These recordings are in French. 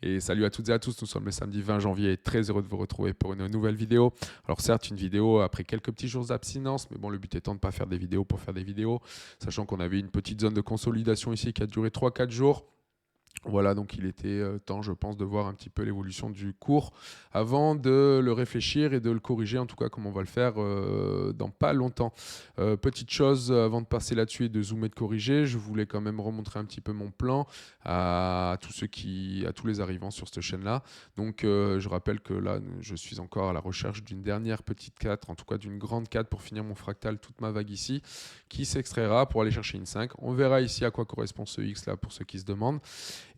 Et salut à toutes et à tous, nous sommes le samedi 20 janvier et très heureux de vous retrouver pour une nouvelle vidéo. Alors certes, une vidéo après quelques petits jours d'abstinence, mais bon, le but étant de ne pas faire des vidéos pour faire des vidéos, sachant qu'on avait une petite zone de consolidation ici qui a duré 3-4 jours. Voilà, donc il était temps, je pense, de voir un petit peu l'évolution du cours avant de le réfléchir et de le corriger, en tout cas comme on va le faire dans pas longtemps. Petite chose avant de passer là-dessus et de zoomer, de corriger, je voulais quand même remontrer un petit peu mon plan à tous les arrivants sur cette chaîne-là. Donc je rappelle que là, je suis encore à la recherche d'une dernière petite 4, en tout cas d'une grande 4 pour finir mon fractal, toute ma vague ici, qui s'extraira pour aller chercher une 5. On verra ici à quoi correspond ce X là pour ceux qui se demandent.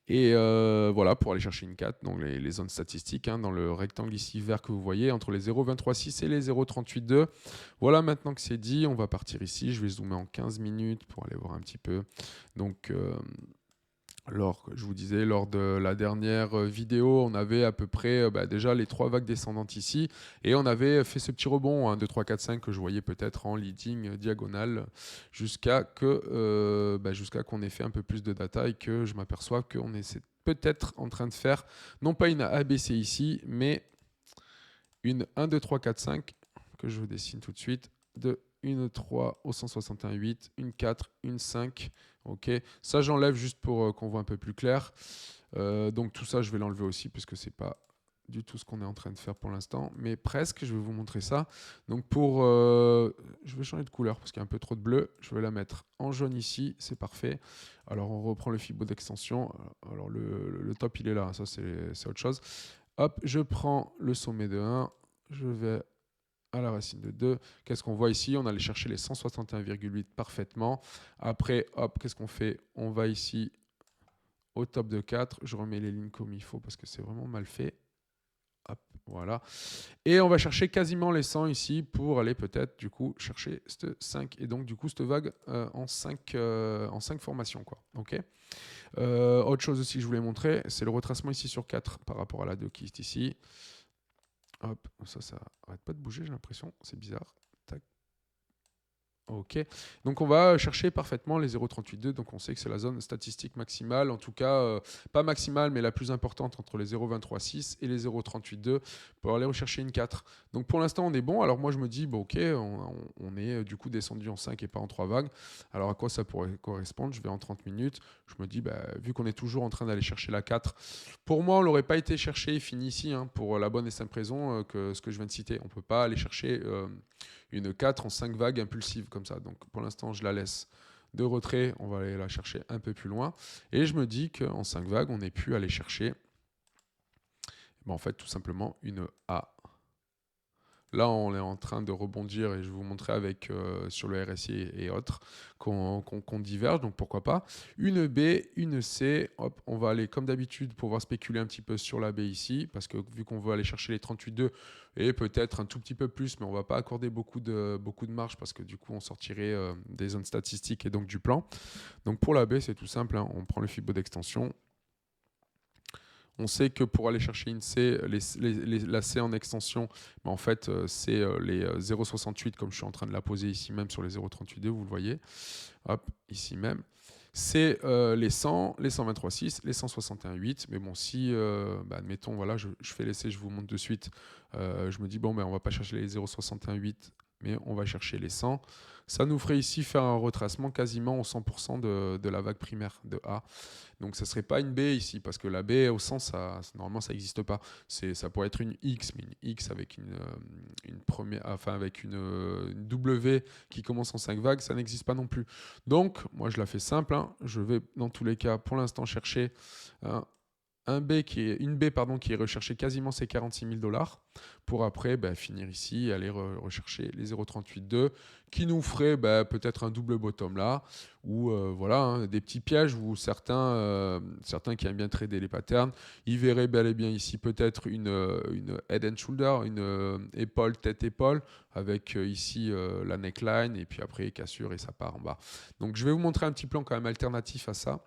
Et voilà, pour aller chercher une 4, donc les zones statistiques, hein, dans le rectangle ici vert que vous voyez, entre les 0,236 et les 0,382. Voilà, maintenant que c'est dit, on va partir ici. Je vais zoomer en 15 minutes pour aller voir un petit peu. Donc, je vous disais, lors de la dernière vidéo, on avait à peu près déjà les 3 vagues descendantes ici. Et on avait fait ce petit rebond, 1, 2, 3, 4, 5, que je voyais peut-être en leading diagonale jusqu'à qu'on ait fait un peu plus de data et que je m'aperçoive qu'on est peut-être en train de faire, non pas une ABC ici, mais une 1, 2, 3, 4, 5, que je vous dessine tout de suite, de une 3 au 161,8, une 4, une 5. Ok, ça j'enlève juste pour qu'on voit un peu plus clair. Donc tout ça je vais l'enlever aussi puisque c'est pas du tout ce qu'on est en train de faire pour l'instant, mais presque. Je vais vous montrer ça. Donc je vais changer de couleur parce qu'il y a un peu trop de bleu. Je vais la mettre en jaune ici, c'est parfait. Alors on reprend le Fibo d'extension. Alors le top il est là, ça c'est autre chose. Hop, je prends le sommet de 1, je vais à la racine de 2. Qu'est-ce qu'on voit ici? On allait chercher les 161,8 parfaitement. Après, hop, qu'est-ce qu'on fait? On va ici au top de 4. Je remets les lignes comme il faut parce que c'est vraiment mal fait. Hop, voilà. Et on va chercher quasiment les 100 ici pour aller peut-être du coup chercher cette 5. Et donc du coup cette vague en 5 formations, quoi. Ok. Autre chose aussi que je voulais montrer, c'est le retracement ici sur 4 par rapport à la 2 qui est ici. Hop, ça arrête pas de bouger, j'ai l'impression, c'est bizarre. Tac. Ok, donc on va chercher parfaitement les 0,382, donc on sait que c'est la zone statistique maximale, en tout cas pas maximale mais la plus importante entre les 0,236 et les 0,382 pour aller rechercher une 4. Donc pour l'instant on est bon, alors moi je me dis bon, ok, on est du coup descendu en 5 et pas en 3 vagues, alors à quoi ça pourrait correspondre? Je vais en 30 minutes, je me dis vu qu'on est toujours en train d'aller chercher la 4, pour moi on l'aurait pas été chercher et fini ici, hein, pour la bonne et simple raison que ce que je viens de citer, on peut pas aller chercher une 4 en 5 vagues impulsives comme ça. Donc pour l'instant, je la laisse de retrait. On va aller la chercher un peu plus loin. Et je me dis qu'en 5 vagues, on ait pu aller chercher en fait tout simplement une A. Là, on est en train de rebondir et je vais vous montrer avec sur le RSI et autres qu'on diverge, donc pourquoi pas. Une B, une C, hop, on va aller comme d'habitude pouvoir spéculer un petit peu sur la B ici, parce que vu qu'on veut aller chercher les 38,2 et peut-être un tout petit peu plus, mais on ne va pas accorder beaucoup de marge parce que du coup on sortirait des zones statistiques et donc du plan. Donc pour la B, c'est tout simple, hein, on prend le Fibo d'extension. On sait que pour aller chercher une C, la C en extension, en fait, c'est les 0,68 comme je suis en train de la poser ici même sur les 0,382, vous le voyez. Hop, ici même. C'est les 100, les 123,6, les 161,8. Mais bon, si, admettons, voilà, je fais l'essai, je vous montre de suite. Je me dis, bon, on va pas chercher les 0,61,8, mais on va chercher les 100. Ça nous ferait ici faire un retracement quasiment au 100% de la vague primaire de A. Donc ça ne serait pas une B ici, parce que la B au 100, normalement ça n'existe pas. Ça pourrait être une X, mais une X avec avec une W qui commence en 5 vagues, ça n'existe pas non plus. Donc moi je la fais simple, hein. Je vais dans tous les cas pour l'instant chercher une B qui est recherché quasiment ses 46 000 $ pour après finir ici et aller rechercher les 0,382 qui nous ferait peut-être un double bottom là ou voilà, hein, des petits pièges où certains qui aiment bien trader les patterns, ils verraient bel et bien ici peut-être une head and shoulder, une épaule, tête-épaule avec ici la neckline et puis après cassure et ça part en bas. Donc je vais vous montrer un petit plan quand même alternatif à ça.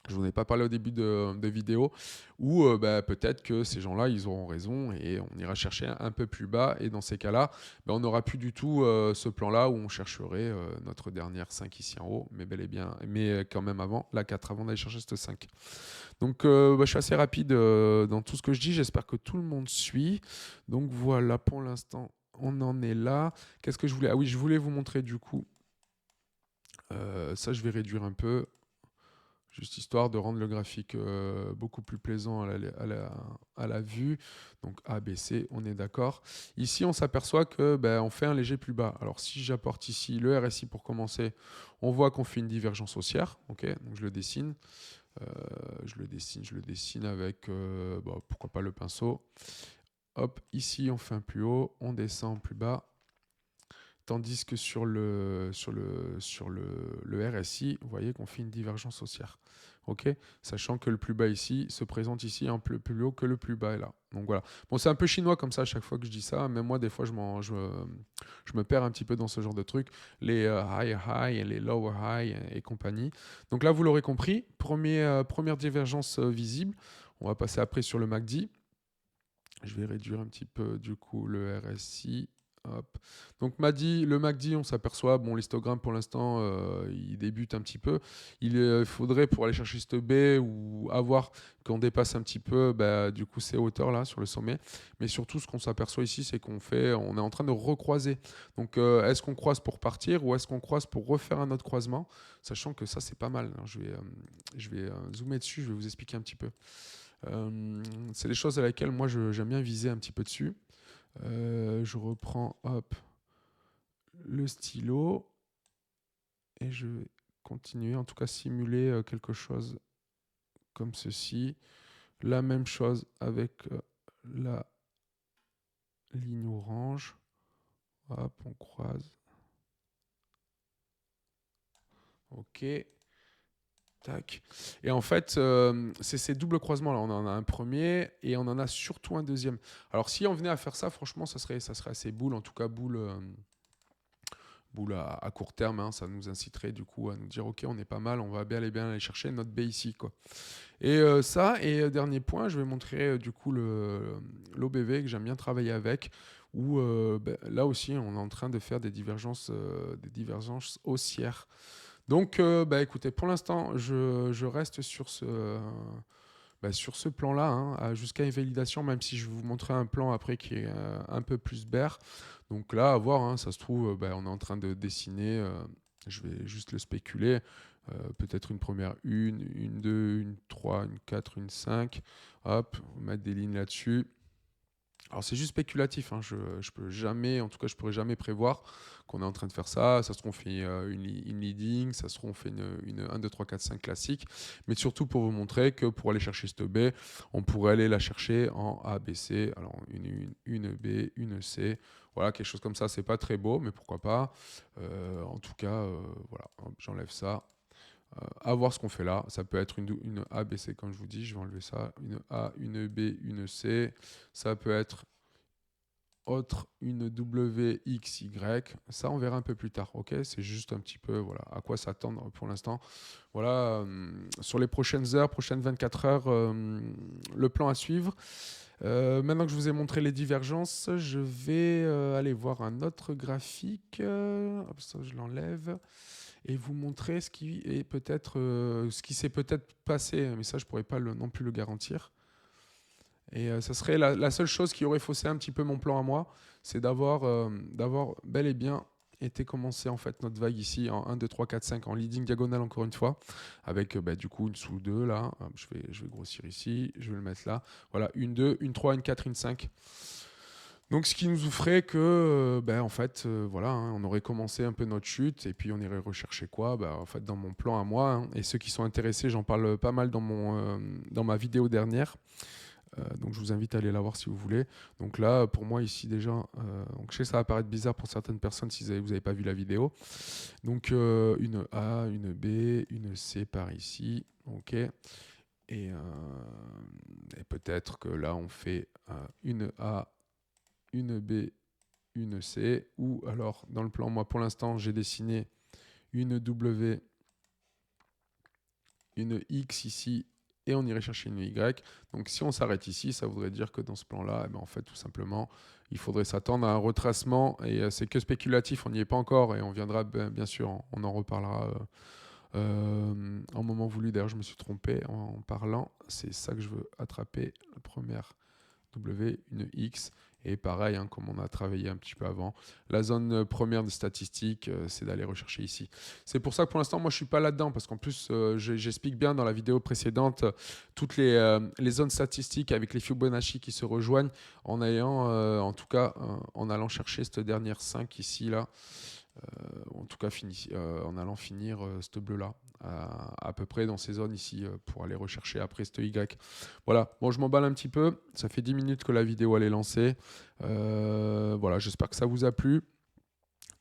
Je vous en ai pas parlé au début de vidéo, où peut-être que ces gens-là, ils auront raison et on ira chercher un peu plus bas. Et dans ces cas-là, on n'aura plus du tout ce plan-là où on chercherait notre dernière 5 ici en haut, mais bel et bien, mais quand même avant, la 4, avant d'aller chercher cette 5. Donc je suis assez rapide dans tout ce que je dis. J'espère que tout le monde suit. Donc voilà, pour l'instant, on en est là. Qu'est-ce que je voulais? Ah oui, je voulais vous montrer du coup. Ça, je vais réduire un peu. Juste histoire de rendre le graphique beaucoup plus plaisant à la vue. Donc A, B, C, on est d'accord. Ici, on s'aperçoit que on fait un léger plus bas. Alors si j'apporte ici le RSI pour commencer, on voit qu'on fait une divergence haussière. Ok, donc je le dessine. Je le dessine avec, pourquoi pas le pinceau. Hop, ici, on fait un plus haut, on descend plus bas. Tandis que sur le RSI, vous voyez qu'on fait une divergence haussière. Ok, sachant que le plus bas ici se présente ici un peu plus haut que le plus bas est là. Donc voilà. Bon, c'est un peu chinois comme ça à chaque fois que je dis ça. Même moi, des fois, je me perds un petit peu dans ce genre de trucs. Les high high et les lower high et compagnie. Donc là, vous l'aurez compris. Première divergence visible. On va passer après sur le MACD. Je vais réduire un petit peu du coup le RSI. Hop. Donc le MACD, on s'aperçoit, bon, l'histogramme pour l'instant, il débute un petit peu. Il faudrait pour aller chercher cette baie ou avoir qu'on dépasse un petit peu, du coup, ces hauteurs-là sur le sommet. Mais surtout, ce qu'on s'aperçoit ici, c'est on est en train de recroiser. Donc, est-ce qu'on croise pour partir ou est-ce qu'on croise pour refaire un autre croisement? Sachant que ça, c'est pas mal. Alors, je vais zoomer dessus, je vais vous expliquer un petit peu. C'est des choses à laquelle moi j'aime bien viser un petit peu dessus. Je reprends hop, le stylo et je vais continuer, en tout cas simuler quelque chose comme ceci. La même chose avec la ligne orange. Hop, on croise. Ok. Tac. Et en fait, c'est ces doubles croisements-là. On en a un premier et on en a surtout un deuxième. Alors, si on venait à faire ça, franchement, ça serait assez boule. En tout cas, boule à court terme. Hein. Ça nous inciterait du coup à nous dire, OK, on est pas mal, on va bien aller chercher notre B ici. Quoi. Et ça, et dernier point, je vais montrer du coup l'OBV que j'aime bien travailler avec. Où là aussi, on est en train de faire des divergences haussières. Donc, écoutez, pour l'instant, je reste sur sur ce plan-là, hein, jusqu'à une validation, même si je vais vous montrer un plan après qui est un peu plus bear. Donc là, à voir, hein, ça se trouve, on est en train de dessiner, je vais juste le spéculer, peut-être une première une 2, une 3, une 4, une 5. Hop, on va mettre des lignes là-dessus. Alors c'est juste spéculatif, hein. Je peux jamais, en tout cas je pourrais jamais prévoir qu'on est en train de faire ça. Ça se trouve on fait une leading, ça se trouve on fait une 1, 2, 3, 4, 5 classique, mais surtout pour vous montrer que pour aller chercher cette B, on pourrait aller la chercher en A, B, C. Alors une B, une C, voilà, quelque chose comme ça, c'est pas très beau, mais pourquoi pas. En tout cas, voilà, j'enlève ça. À voir ce qu'on fait là. Ça peut être une A, B, C, comme je vous dis. Je vais enlever ça. Une A, une B, une C. Ça peut être une W, X, Y. Ça, on verra un peu plus tard. Ok, c'est juste un petit peu voilà, à quoi s'attendre pour l'instant. Voilà, sur les prochaines heures, prochaines 24 heures, le plan à suivre. Maintenant que je vous ai montré les divergences, je vais aller voir un autre graphique. Hop, ça, je l'enlève et vous montrer ce qui est peut-être ce qui s'est peut-être passé, mais ça je pourrais pas non plus le garantir. Et ça serait la seule chose qui aurait faussé un petit peu mon plan à moi, c'est d'avoir bel et bien été commencé en fait notre vague ici en 1, 2, 3, 4, 5 en leading diagonale encore une fois, avec du coup une sous 2 là, je vais grossir ici, je vais le mettre là, voilà, une 2, une 3, une 4, une 5. Donc, ce qui nous ferait que, en fait, voilà, hein, on aurait commencé un peu notre chute et puis on irait rechercher quoi? En fait, dans mon plan à moi, hein, et ceux qui sont intéressés, j'en parle pas mal dans ma vidéo dernière. Donc, je vous invite à aller la voir si vous voulez. Donc là, pour moi, ici déjà, donc je sais que ça va paraître bizarre pour certaines personnes si vous n'avez pas vu la vidéo. Donc, une A, une B, une C par ici. OK. Et peut-être que là, on fait une A, une B, une C, ou alors dans le plan, moi pour l'instant j'ai dessiné une W, une X ici et on irait chercher une Y. Donc si on s'arrête ici, ça voudrait dire que dans ce plan-là, en fait, tout simplement, il faudrait s'attendre à un retracement. Et c'est que spéculatif, on n'y est pas encore. Et on viendra, bien sûr, on en reparlera en moment voulu. D'ailleurs, je me suis trompé en parlant. C'est ça que je veux attraper. La première W, une X. Et pareil, hein, comme on a travaillé un petit peu avant, la zone première des statistiques, c'est d'aller rechercher ici. C'est pour ça que pour l'instant, moi, je ne suis pas là-dedans, parce qu'en plus, j'explique bien dans la vidéo précédente toutes les zones statistiques avec les Fibonacci qui se rejoignent en ayant, en tout cas, en allant chercher cette dernière 5 ici, là. En tout cas en allant finir ce bleu-là, à peu près dans ces zones ici, pour aller rechercher après ce Y. Voilà, bon, je m'emballe un petit peu, ça fait 10 minutes que la vidéo elle est lancée. Voilà, j'espère que ça vous a plu.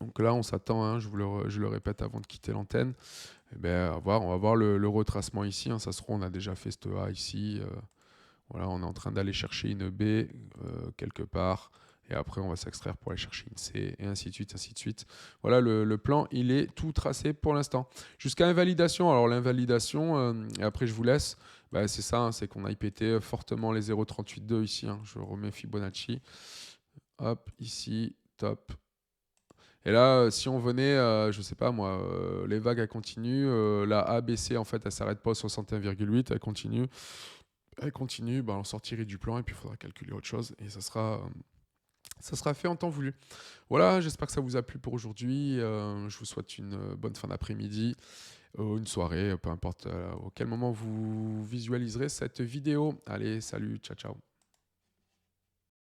Donc là, on s'attend, hein, je le répète avant de quitter l'antenne, on va voir le retracement ici, hein, ça se trouve, on a déjà fait ce A ici, voilà, on est en train d'aller chercher une B quelque part. Et après, on va s'extraire pour aller chercher une C, et ainsi de suite, ainsi de suite. Voilà, le plan, il est tout tracé pour l'instant. Jusqu'à invalidation. Alors, l'invalidation, et après, je vous laisse, c'est ça, hein, c'est qu'on aille péter fortement les 0,382 ici. Hein. Je remets Fibonacci. Hop, ici, top. Et là, si on venait, je ne sais pas moi, les vagues, elles continuent. La ABC, en fait, elle ne s'arrête pas au 61,8, elle continue. Elle continue, on sortirait du plan et puis il faudra calculer autre chose. Et ça sera fait en temps voulu. Voilà, j'espère que ça vous a plu pour aujourd'hui. Je vous souhaite une bonne fin d'après-midi, une soirée, peu importe auquel moment vous visualiserez cette vidéo. Allez, salut, ciao, ciao.